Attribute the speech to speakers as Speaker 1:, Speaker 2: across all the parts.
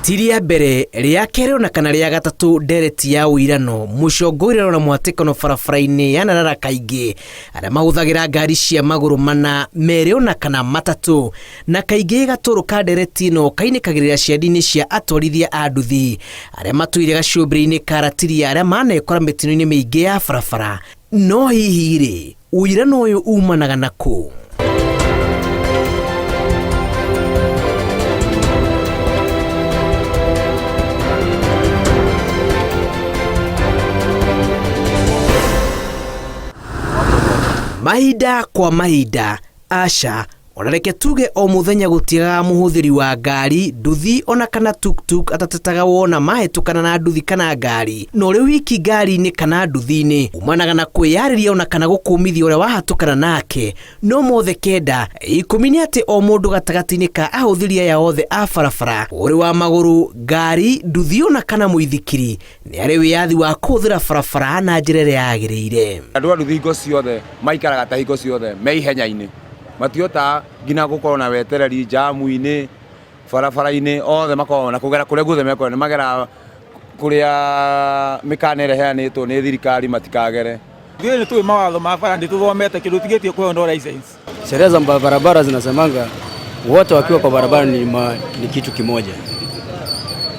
Speaker 1: tiria mbere ria kereo na kana ria gatatu ndereti ya uirano mucongorero na mwatikano barabara-inĩ ya Narara kaingĩ aria mahuthagira ngari cia maguru mana mereo na kana matatu na kaingĩ gaturuka ndereti no kainikagirira ciandi-inĩ cia atwarithia a nduthi aria matuire gacũmbĩrĩ-inĩ karatiria aria manekora mĩtino-inĩ mĩingĩ ya barabara. No hihi ri uirano uyu umanaga na kũ? Mahinda kwa mahinda, aca ona reke tuge o muthenya gutiaga muhuthiri wa ngari nduthi ona kana tuk atatetaga wona mahetukana na nduthi kana ngari no riu wiki ngari-inĩ kana nduthi-inĩ umanaga na kwiyariria ona kana gukumithia uria wahatukana nake. No mothe kenda ikumini ati o mundu gatagati-inĩ ka ahuthiria ya othe a barabara uri wa maguru ngari nduthi ona kana muithikiri ni ari wiyathi wa kuhuthira barabara na njĩra ĩrĩa yagĩrĩire.
Speaker 2: Andu a nduthi ngo ciothe maikaraga ta hingo ciothe me ihenya-inĩ matiota ngina gukorwo na wetereri jamu-inĩ barabara-inĩ othe makorwo na kugera kuria guothe mekorwo ni magera kuria mikana ireheanĩtwo nĩ thirikari matikagere.
Speaker 3: Ndio ni tu mawatho ma bara ndi tuthomete kindu tigetie kuhewa license.
Speaker 4: Sheria za barabara zinasemanga wote wakiwa kwa barabara ni kitu kimoja,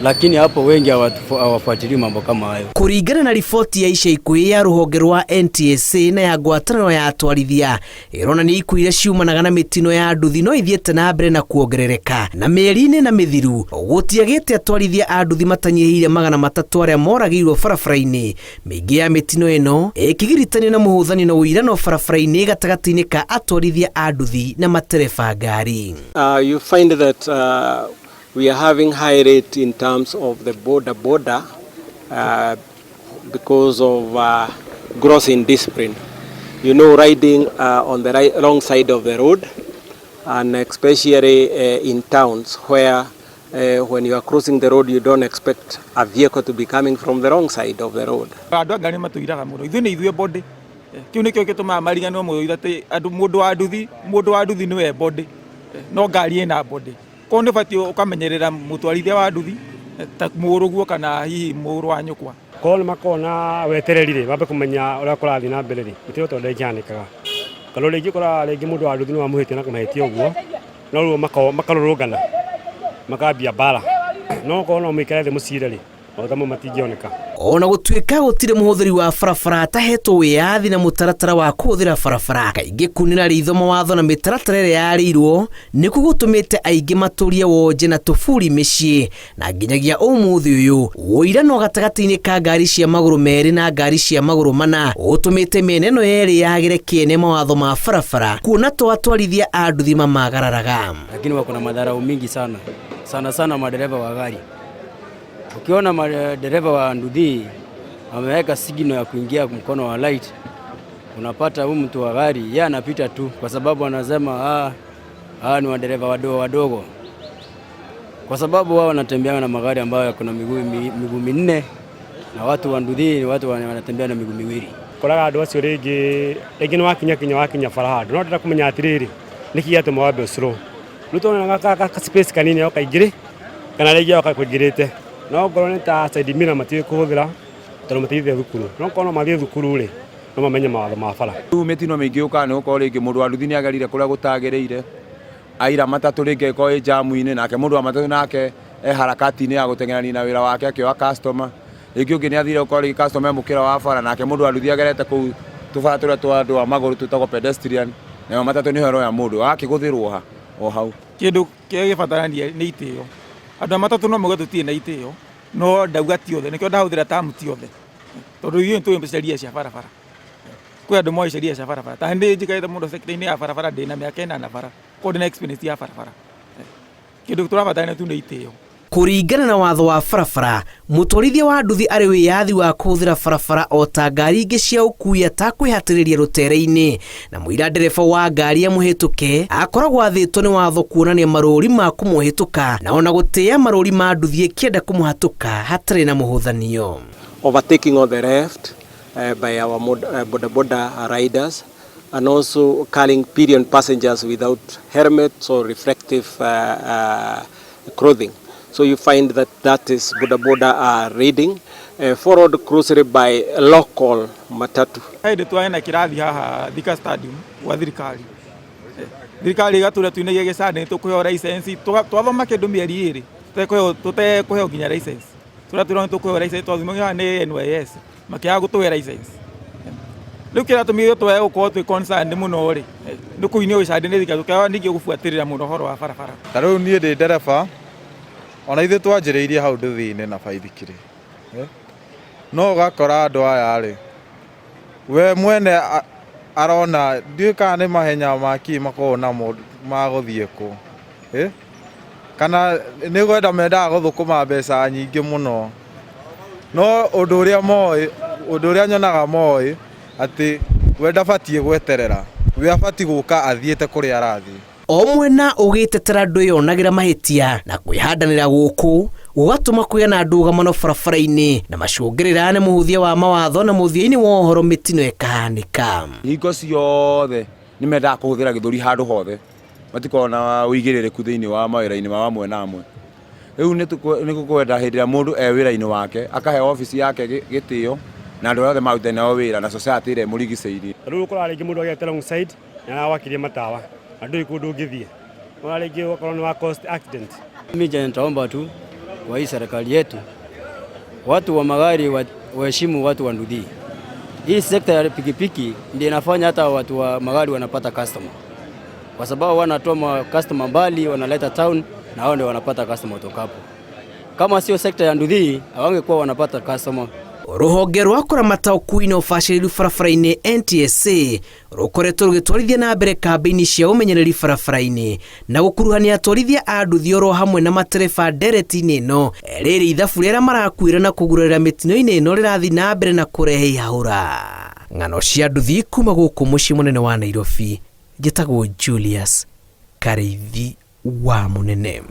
Speaker 4: lakini hapo wengi hawafuatilii mambo kama hayo.
Speaker 1: Kuringana na ripoti ya ica ikuhĩ ya ruhonge rwa NTSA na ya ngwatanĩro ya atwarithia irona ni ikuũ iria ciumanaga na mĩtino ya nduthi no ithiĩte na mbere na kuongerereka na mĩeri-inĩ na mĩthiru gũtiagĩte atwarithia a nduthi matanyihĩire 300 arĩa moragĩirwo barabara-inĩ. Mĩingĩ ya mĩtino ĩno ĩkĩgiritanio na mũhũthani na ũirano barabara-inĩ gatagatĩ-inĩ ka atwarithia a nduthi na matereba ngari.
Speaker 5: You find that we are having high rate in terms of the border because of growth in discipline. You know, riding on the wrong side of the road, and especially in towns where when you are crossing the road you don't expect a vehicle to be coming from the wrong side of the road.
Speaker 3: Andu ngari matuiraga muno ithu ni ithuĩ body kiu nikio gituma mariganwo muthira ati andu mundu wa nduthi niwe body no ngari ina body ko ni batio ukamenyerera mutwarithia wa nduthi ta muruguo kana hihi muru wa nyukwa
Speaker 6: ko ni makona wetereri babe kumenya uria kurathi na mbere ri itiro tonde kyanikaga kalo ringi kora ringi mundu wa nduthi no amuhite na kumuhitia uguo no ruo makarurungana makambia bara no ko no mwikare the mucire ri otamo matingioneka.
Speaker 1: Ona gutuika gutire muhuthiri wa barabara atahetwo wiyathi na mutaratara wa kuhuthira barabara kaingĩ kunina ritho mawatho na mitaratara ĩrĩa yarirwo nĩ kugutumĩte aingĩ maturie wonje na tufuri mĩciĩ na nginyagia umuthi uyu ũirano gatagatĩ-inĩ ka ngari cia maguru merĩ na ngari cia maguru mana ũtumĩte mĩena ĩno yerĩ yagĩre kĩene mawatho ma barabara kuona atwarithia a nduthi mamagararaga.
Speaker 4: Lakini wako na madharau mingi sana madereva wa gari. Ukiona madereva wa nduthi ameweka signo ya kuingia mkono wa light, unapata huyu mtu wa gari yeye anapita tu kwa sababu anasema ni wadereva wadogo, kwa sababu wao wanatembea na magari ambayo yako na miguu minne na watu wa nduthi ni watu wanatembea na miguu miwili.
Speaker 6: Koraga andu acio ringi ni wakinya farahadu no ndira kumenya atiriri niki yatuma wabe slow rutona ka space kanini yo kaingire kana ringi yo kakwingirite no ngoro ni ta side mirror matie kuhuthira tondũ matithia thukuru no kono mathie thukuru ri no mamenye mawatho ma bara.
Speaker 2: Rĩu mĩtino mĩingĩ ũka nĩ ũkorwo rĩngĩ mũndũ wa nduthi nĩ agerire kũrĩa gũtagĩrĩire aira matatũ rĩngĩ ĩkorwo ĩ jamu-inĩ nake mũndũ wa matatũ nake harakati-inĩ ya gũteng'erania na wĩra wake akĩoya customer. Rĩngĩ ũngĩ nĩ athire gũkorwo rĩngĩ customer mũkĩra wa bara nake mũndũ wa nduthi agerete kũu tũbara tũrĩa twa andũ a magũrũ tũtagwo pedestrian nayo matatũ nĩ hero ya mũndũ akĩgũthĩrwo o hau.
Speaker 3: Kĩndũ kĩrĩa gĩbatarania nĩ itĩo. Andũ a matatũ no mũge tũtirĩ na itĩo no ndauga ti othe nikio ndahuthira tamu ti othe tondu ithuĩ nĩtũĩ sheria cia barabara kwĩ andũ moĩ sheria cia barabara ta ndĩ njikaĩte mũndũ sector-inĩ ya barabara ndĩ na mĩaka 8 na bara ko ndĩ na experience ya barabara kĩndũ tũrabatara tu nĩ itĩo.
Speaker 1: Kuringana na watho wa barabara mutwarithia wa nduthi arĩ wiyathi wa kuhuthira barabara o ta ngari ingĩ cia ũkui atakwĩhatĩrĩria rũtere-inĩ na mũira ndereba wa ngari amũhĩtũke akoragwo athĩtwo nĩ watho kuonania marũri ma kũmũhĩtũka na ona gũtĩĩa marũri ma nduthi ĩkĩenda kũmũhatũka hatarĩ na mũhũthanio.
Speaker 5: Overtaking on the left by our boda riders and also carrying pillion passengers without helmets or reflective clothing. So you find that is boda reading, followed closely by local matatu.
Speaker 3: Hĩndĩ twaena kĩrathi haha Thika Stadium gwa thirikari. Thirikari ĩgatwĩra tuinagie gĩcande tũkũheo license, twathoma kĩndũ mĩeri ĩrĩ tũtekũheo nginya license. Tũratwĩra nĩ tũkũheo license twathimwo nĩ NYS makĩaga gũtũhe license. Rĩu kĩratũmire tũe gũkorwo twĩ concerned mũno rĩ nĩ kũinio gĩcande nĩ thirikari tũkaga ningĩ gũbuatĩrĩra mũno ũhoro wa barabara.
Speaker 7: Ta rĩu niĩ ndĩ ndereba ona ithuĩ twanjĩrĩirie hau nduthi-inĩ na baithikiri no ũgakora andũ aya rĩ we mwene arona ndiũĩ kana nĩ mahenya maki makorwo namo magũthiĩ kũ kana nĩ gwenda mendaga gũthũkũma mbeca nyingĩ mũno no ũndũ ũrĩa nyonaga moĩ atĩ we ndabatiĩ gweterera we abatiĩ gũka athiĩte kũrĩa arathiĩ.
Speaker 1: O mwena ũgĩtetera andũ yonagĩra mahĩtia na kwĩhandanĩra gũkũ gũgatũma kũgĩa na ndũgamano barabara-inĩ na macũngĩrĩra nĩ mũhũthia wa mawatho na mũthia-inĩ wa ũhoro mĩtino ĩkahanĩka.
Speaker 2: Hingo ciothe nĩ mendaga kũhũthĩra gĩthũri handũ hothe matikoragwo na ũigĩrĩrĩku thĩinĩ wa mawĩra-inĩ ma amwe na amwe. Rĩu nĩ gũkwenda hĩndĩ ĩrĩa mũndũ wĩra-inĩ wake akahe obici yake gĩtĩo na andũ othe marute nao wĩra na society ĩrĩa mũrigicĩirie.
Speaker 6: Rĩu ũkora rĩngĩ mũndũ agĩte wrong side na awakirie matawa andũ ikũndũ ũngĩthiĩ ona rĩngĩ ũkorwo nĩ wa cost accident.
Speaker 4: Mimi nitaomba tu kwa hii serikali yetu watu wa magari waheshimu watu wa Nduthi. Hii sekta ya pikipiki ndio inafanya hata watu wa magari wanapata customer, kwa sababu wanatoa customer mbali wanaleta town na hao ndio wanapata customer kutoka hapo. Kama sio sekta ya Nduthi hawangekuwa wanapata customer.
Speaker 1: Rũhonge rwa kũramata ũkuui na ũbacĩrĩru barabara-inĩ NTSA rũkoretwo rũgĩtwarithia na mbere kambĩini cia ũmenyereri barabara-inĩ na gũkuruhania atwarithia a nduthi oro hamwe na matereba ndereti-inĩ ĩno. Rĩrĩ ithabu rĩrĩa marakuĩra na kũgurarĩra mĩtino-inĩ ĩno rĩrathiĩ na mbere na kũrehe ihahũra. Ng'ano cia nduthi kuma gũkũ mũciĩ mũnene wa Nairobi. Njĩtagwo Julius Kareithi wa Mũnene.